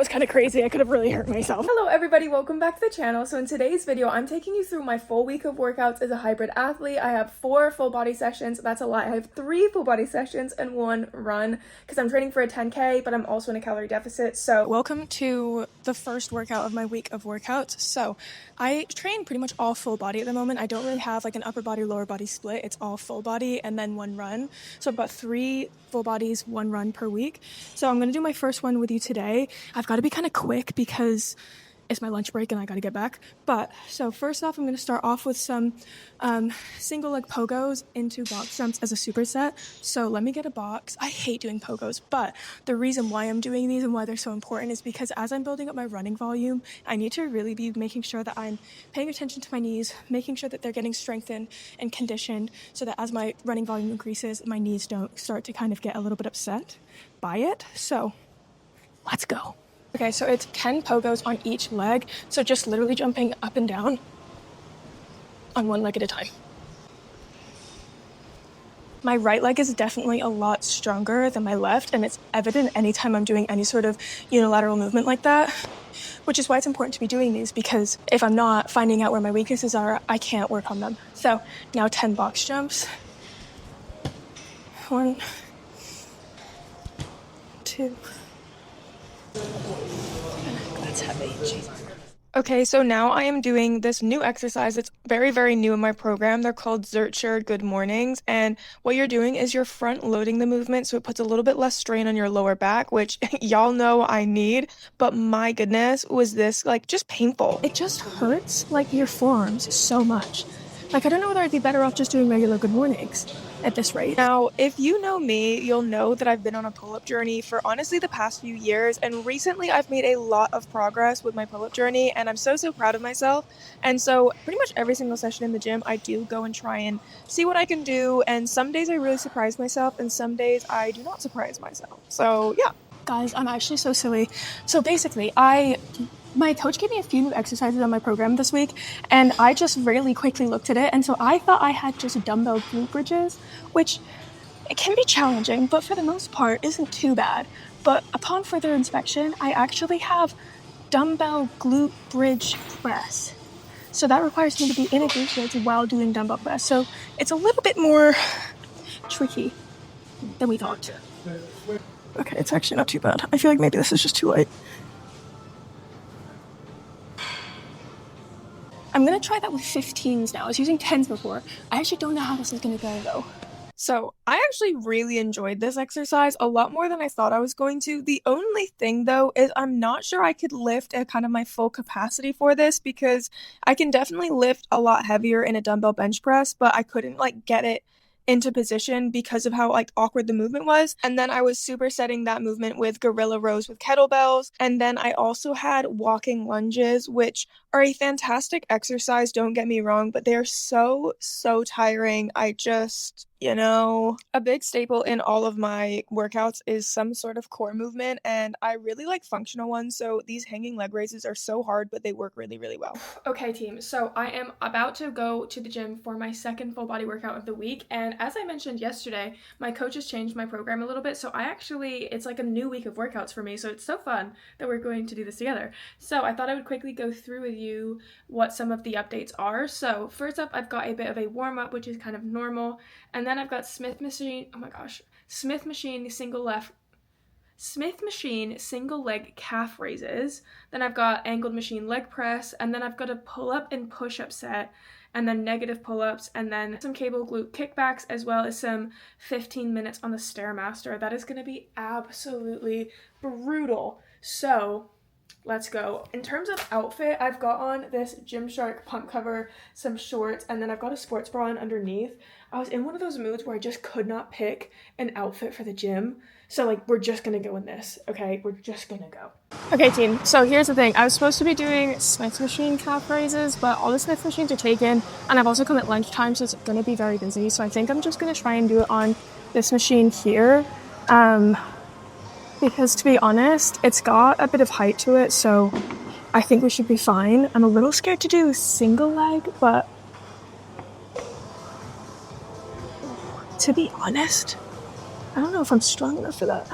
was kind of crazy. I could have really hurt myself. Hello everybody, welcome back to the channel. So in today's video, I'm taking you through my full week of workouts as a hybrid athlete. I have 4 full body sessions. That's a lie. I have 3 full body sessions and 1 run because I'm training for a 10K, but I'm also in a calorie deficit. So welcome to the first workout of my week of workouts. So I train pretty much all full body at the moment. I don't really have like an upper body, lower body split. It's all full body and then 1 run. So I've got 3 full bodies, 1 run per week. So I'm going to do my first one with you today. I've got to be kind of quick because it's my lunch break and I got to get back. But so first off, I'm going to start off with some single leg pogos into box jumps as a superset. So let me get a box. I hate doing pogos, but the reason why I'm doing these and why they're so important is because as I'm building up my running volume, I need to really be making sure that I'm paying attention to my knees, making sure that they're getting strengthened and conditioned so that as my running volume increases, my knees don't start to kind of get a little bit upset by it. So let's go. Okay, so it's 10 pogos on each leg. So just literally jumping up and down on 1 leg at a time. My right leg is definitely a lot stronger than my left, and it's evident anytime I'm doing any sort of unilateral movement like that, which is why it's important to be doing these, because if I'm not finding out where my weaknesses are, I can't work on them. So now 10 box jumps. 1, 2. That's heavy. Jesus. Okay, so now I am doing this new exercise. It's very, very new in my program. They're called Zercher Good Mornings. And what you're doing is you're front loading the movement, so it puts a little bit less strain on your lower back, which y'all know I need. But my goodness, was this like just painful. It just hurts like your forearms so much. Like, I don't know whether I'd be better off just doing regular good mornings at this rate. Now, if you know me, you'll know that I've been on a pull-up journey for honestly the past few years, and recently I've made a lot of progress with my pull-up journey, and I'm so proud of myself. And so pretty much every single session in the gym, I do go and try and see what I can do, and some days I really surprise myself, and some days I do not surprise myself. So yeah. Guys, I'm actually so silly. So basically, my coach gave me a few new exercises on my program this week, and I just really quickly looked at it, and so I thought I had just dumbbell glute bridges, which it can be challenging, but for the most part isn't too bad. But upon further inspection, I actually have dumbbell glute bridge press. So that requires me to be in a glute bridge while doing dumbbell press. So it's a little bit more tricky than we thought. Okay, it's actually not too bad. I feel like maybe this is just too light. I'm going to try that with 15s now. I was using 10s before. I actually don't know how this is going to go, though. So I actually really enjoyed this exercise a lot more than I thought I was going to. The only thing, though, is I'm not sure I could lift at kind of my full capacity for this, because I can definitely lift a lot heavier in a dumbbell bench press, but I couldn't like get it into position because of how like awkward the movement was. And then I was supersetting that movement with gorilla rows with kettlebells. And then I also had walking lunges, which are a fantastic exercise, don't get me wrong, but they're so tiring. I just, a big staple in all of my workouts is some sort of core movement, and I really like functional ones, so these hanging leg raises are so hard, but they work really, really well. Okay, team, so I am about to go to the gym for my second full body workout of the week, and as I mentioned yesterday, my coach has changed my program a little bit, so it's like a new week of workouts for me, so it's so fun that we're going to do this together. So I thought I would quickly go through with you what some of the updates are. So first up, I've got a bit of a warm-up, which is kind of normal, and then I've got Smith machine single leg calf raises. Then I've got angled machine leg press, and then I've got a pull-up and push-up set, and then negative pull-ups, and then some cable glute kickbacks, as well as some 15 minutes on the stairmaster. That is going to be absolutely brutal. So let's go. In terms of outfit, I've got on this Gymshark pump cover, some shorts, and then I've got a sports bra on underneath. I was in one of those moods where I just could not pick an outfit for the gym. So like, we're just gonna go in this, okay? We're just gonna go. Okay, team, so here's the thing. I was supposed to be doing Smith machine calf raises, but all the Smith machines are taken, and I've also come at lunchtime, so it's gonna be very busy. So I think I'm just gonna try and do it on this machine here. Because to be honest, it's got a bit of height to it, so I think we should be fine. I'm a little scared to do single leg, but to be honest, I don't know if I'm strong enough for that.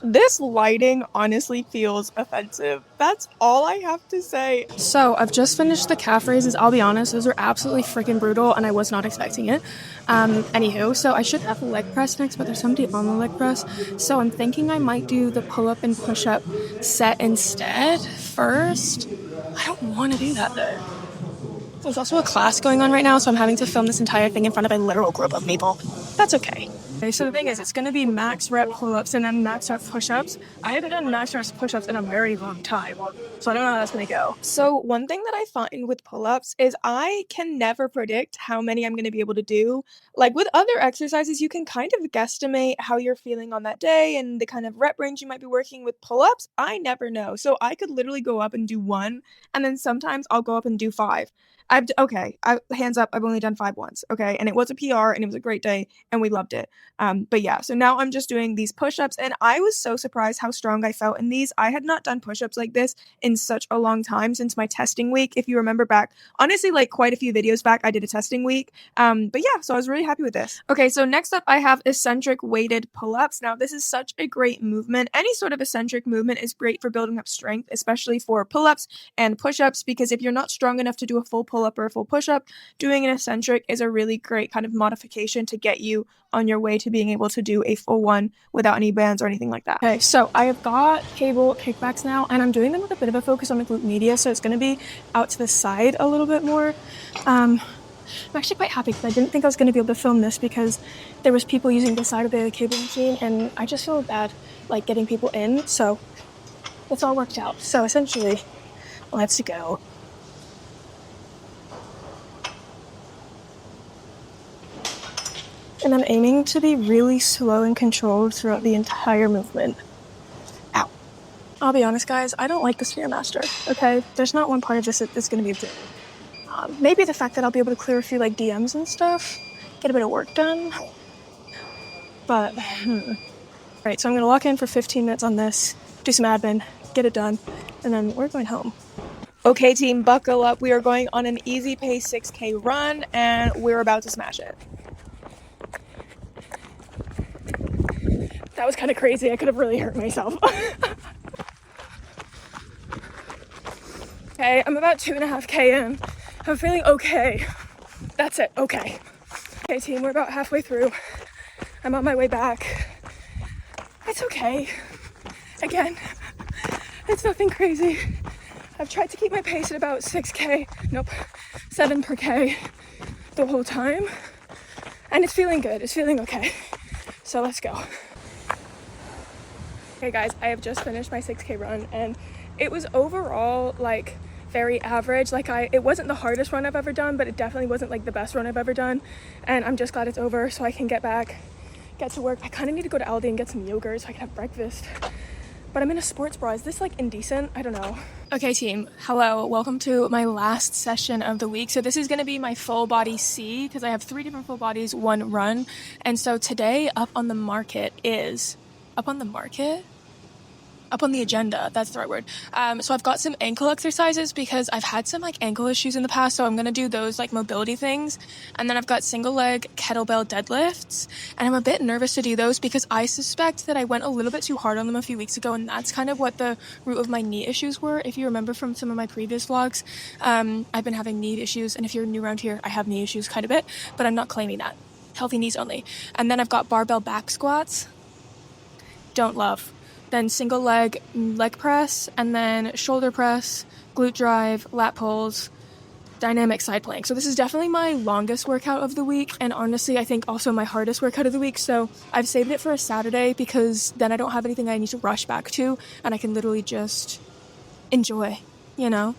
This lighting honestly feels offensive. That's all I have to say. So I've just finished the calf raises. I'll be honest, those are absolutely freaking brutal, and I was not expecting it. Anywho, so I should have leg press next, but there's somebody on the leg press. So I'm thinking I might do the pull-up and push-up set instead first. I don't want to do that though. There's also a class going on right now, so I'm having to film this entire thing in front of a literal group of people. That's okay. Okay, so the thing is, it's going to be max rep pull-ups and then max rep push-ups. I haven't done max rep push-ups in a very long time, so I don't know how that's going to go. So one thing that I find with pull-ups is I can never predict how many I'm going to be able to do. Like with other exercises, you can kind of guesstimate how you're feeling on that day and the kind of rep range you might be working with. Pull-ups, I never know. So I could literally go up and do 1, and then sometimes I'll go up and do 5. Hands up, I've only done 5 once, okay? And it was a PR, and it was a great day, and we loved it. But yeah, so now I'm just doing these push-ups, and I was so surprised how strong I felt in these. I had not done push-ups like this in such a long time since my testing week. If you remember back, honestly, like quite a few videos back, I did a testing week. But yeah, so I was really happy with this. Okay, so next up I have eccentric weighted pull-ups. Now this is such a great movement. Any sort of eccentric movement is great for building up strength, especially for pull-ups and push-ups, because if you're not strong enough to do a full pull-up or a full push-up, doing an eccentric is a really great kind of modification to get you on your way to being able to do a full one without any bands or anything like that. Okay, so I have got cable kickbacks now, and I'm doing them with a bit of a focus on the glute media, so it's going to be out to the side a little bit more. I'm actually quite happy because I didn't think I was going to be able to film this because there was people using the side of the cable machine, and I just feel bad like getting people in, so it's all worked out. So essentially, let's go. And I'm aiming to be really slow and controlled throughout the entire movement. Ow. I'll be honest, guys, I don't like the stairmaster, okay? There's not one part of this that's going to be good. Maybe the fact that I'll be able to clear a few like DMs and stuff, get a bit of work done. But, Right, so I'm going to lock in for 15 minutes on this, do some admin, get it done, and then we're going home. Okay, team, buckle up. We are going on an easy pace 6K run, and we're about to smash it. That was kind of crazy. I could have really hurt myself. Okay, I'm about 2.5K in. I'm feeling okay. That's it, okay. Okay, team, we're about halfway through. I'm on my way back. It's okay. Again, it's nothing crazy. I've tried to keep my pace at about 7 per K the whole time. And it's feeling good, it's feeling okay. So let's go. Okay guys, I have just finished my 6K run, and it was overall like very average. It wasn't the hardest run I've ever done, but it definitely wasn't like the best run I've ever done. And I'm just glad it's over so I can get to work. I kind of need to go to Aldi and get some yogurt so I can have breakfast. But I'm in a sports bra. Is this like indecent? I don't know. Okay team, hello. Welcome to my last session of the week. So this is going to be my full body C because I have 3 different full bodies, 1 run. And so today up on the agenda, that's the right word. So I've got some ankle exercises because I've had some like ankle issues in the past, so I'm going to do those like mobility things. And then I've got single leg kettlebell deadlifts, and I'm a bit nervous to do those because I suspect that I went a little bit too hard on them a few weeks ago, and that's kind of what the root of my knee issues were. If you remember from some of my previous vlogs, I've been having knee issues, and if you're new around here, I have knee issues quite a bit, but I'm not claiming that. Healthy knees only. And then I've got barbell back squats. Don't love. Then single leg press, and then shoulder press, glute drive, lat pulls, dynamic side plank. So this is definitely my longest workout of the week, and honestly I think also my hardest workout of the week. So I've saved it for a Saturday because then I don't have anything I need to rush back to, and I can literally just enjoy, enjoy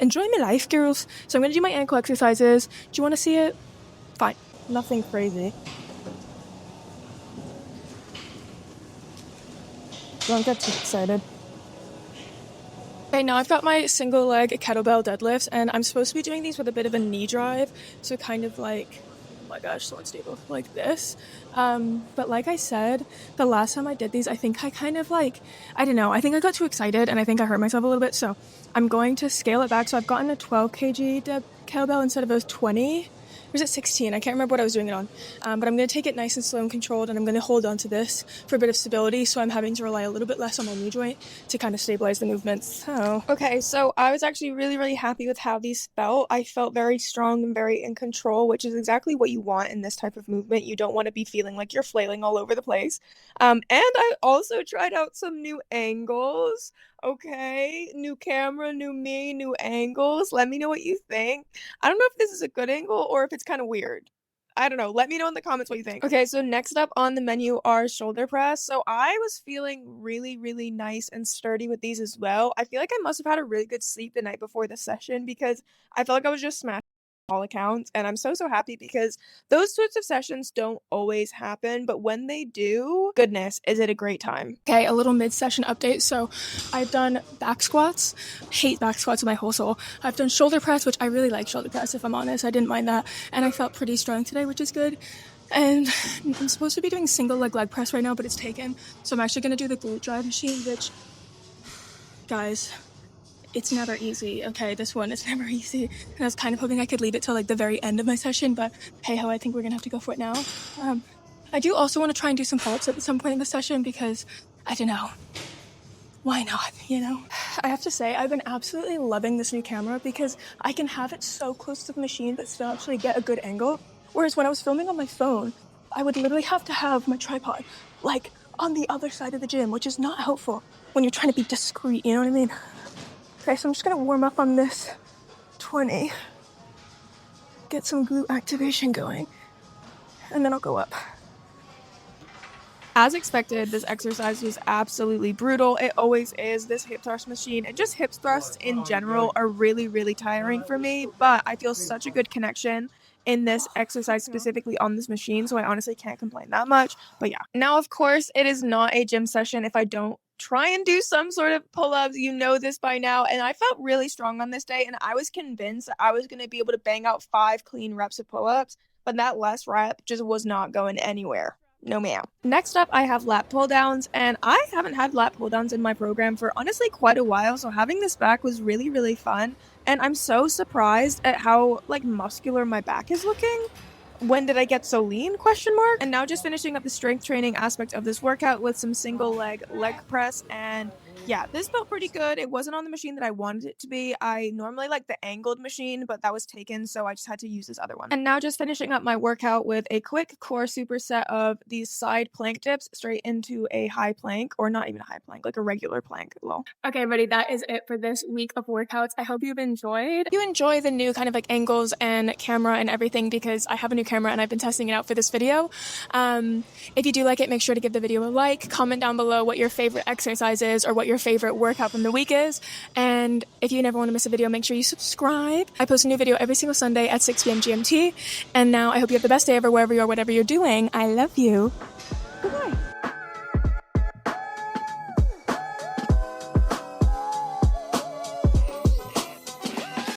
my life, girls. So I'm gonna do my ankle exercises. Do you want to see it? Fine, nothing crazy. Don't get too excited. Okay, now I've got my single leg kettlebell deadlifts, and I'm supposed to be doing these with a bit of a knee drive, so kind of like, oh my gosh, so unstable, like this. But like I said, the last time I did these, I think I kind of like, I don't know, I think I got too excited, and I think I hurt myself a little bit, so I'm going to scale it back. So I've gotten a 12 kg kettlebell instead of those 20, was it 16? I can't remember what I was doing it on. But I'm going to take it nice and slow and controlled, and I'm going to hold on to this for a bit of stability, so I'm having to rely a little bit less on my knee joint to kind of stabilize the movements. Okay, so I was actually really, really happy with how these felt. I felt very strong and very in control, which is exactly what you want in this type of movement. You don't want to be feeling like you're flailing all over the place. And I also tried out some new angles. Okay, new camera, new me, new angles. Let me know what you think. I don't know if this is a good angle or if it's kind of weird. I don't know. Let me know in the comments what you think. Okay, so next up on the menu are shoulder press. So I was feeling really, really nice and sturdy with these as well. I feel like I must have had a really good sleep the night before the session because I felt like I was just smashing all accounts, and I'm so happy because those sorts of sessions don't always happen, but when they do, goodness, is it a great time. Okay, a little mid-session update. So I've done back squats. Hate back squats with my whole soul. I've done shoulder press, which I really like shoulder press, if I'm honest. I didn't mind that, and I felt pretty strong today, which is good. And I'm supposed to be doing single leg press right now, but it's taken, so I'm actually going to do the glute drive machine, which, guys, it's never easy. Okay, this one is never easy. And I was kind of hoping I could leave it till like the very end of my session, but hey ho, I think we're gonna have to go for it now. I do also want to try and do some pull-ups at some point in the session because, I don't know, why not, you know? I have to say, I've been absolutely loving this new camera because I can have it so close to the machine but still actually get a good angle. Whereas when I was filming on my phone, I would literally have to have my tripod like on the other side of the gym, which is not helpful when you're trying to be discreet, you know what I mean? Okay, so I'm just gonna warm up on this 20, get some glute activation going, and then I'll go up. As expected, this exercise was absolutely brutal. It always is. This hip thrust machine and just hip thrusts in general are really, really tiring for me, but I feel such a good connection in this exercise specifically on this machine, so I honestly can't complain that much. But yeah, now of course it is not a gym session if I don't try and do some sort of pull-ups. You know this by now, and I felt really strong on this day, and I was convinced that I was going to be able to bang out 5 clean reps of pull-ups, but that last rep just was not going anywhere. No ma'am. Next up, I have lat pull downs, and I haven't had lat pull downs in my program for honestly quite a while, so having this back was really, really fun, and I'm so surprised at how like muscular my back is looking. When did I get so lean? Question mark. And now just finishing up the strength training aspect of this workout with some single leg press, and yeah, this felt pretty good. It wasn't on the machine that I wanted it to be. I normally like the angled machine, but that was taken, so I just had to use this other one. And now just finishing up my workout with a quick core superset of these side plank dips straight into a high plank, or not even a high plank, like a regular plank. Lol. Okay, everybody, that is it for this week of workouts. I hope you've enjoyed. You enjoy the new kind of like angles and camera and everything because I have a new camera and I've been testing it out for this video. If you do like it, make sure to give the video a like, comment down below what your favorite exercise is or what your favorite workout from the week is. And if you never want to miss a video, make sure you subscribe. I post a new video every single Sunday at 6 p.m. GMT. And now I hope you have the best day ever, wherever you are, whatever you're doing. I love you.